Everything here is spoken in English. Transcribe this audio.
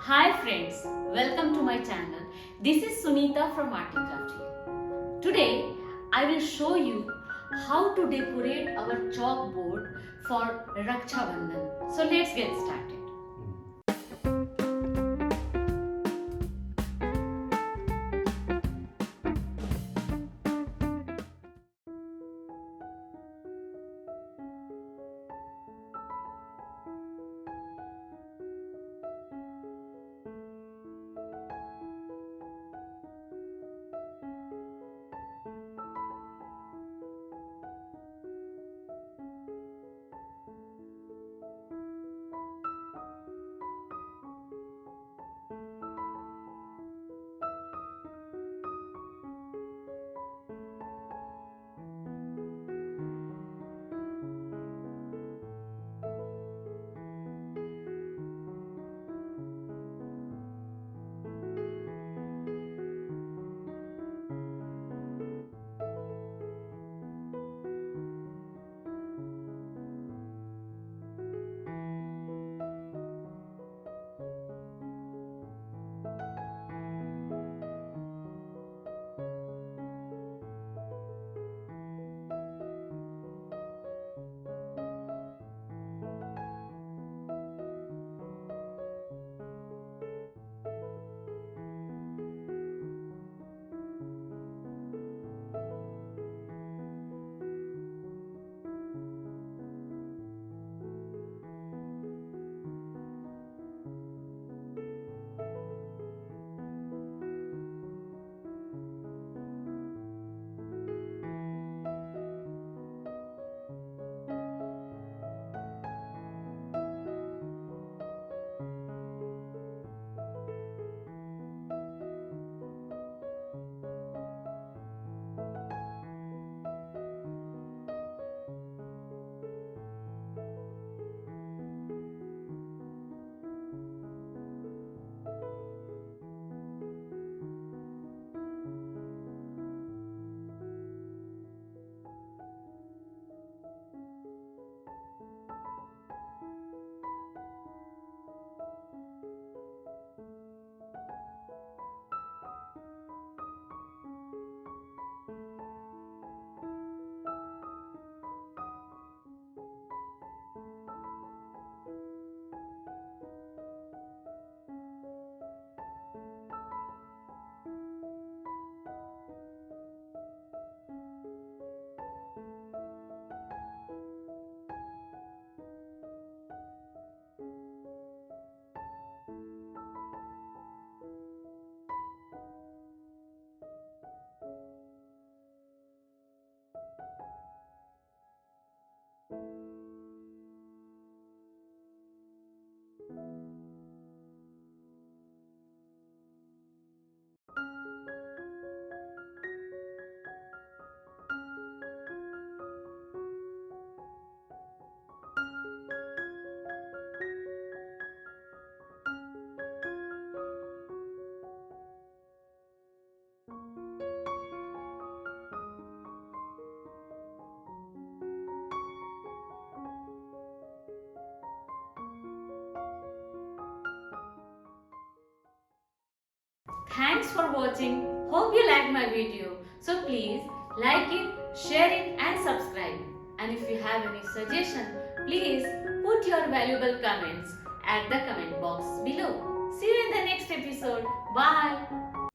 Hi friends, welcome to my channel. This is Sunita from ARTYKRAFTY. Today I will show you how to decorate our chalkboard for Raksha Bandhan. So let's get started. Thanks for watching. Hope you liked my video. So please like it, share it and subscribe. And if you have any suggestion, please put your valuable comments at the comment box below. See you in the next episode. Bye.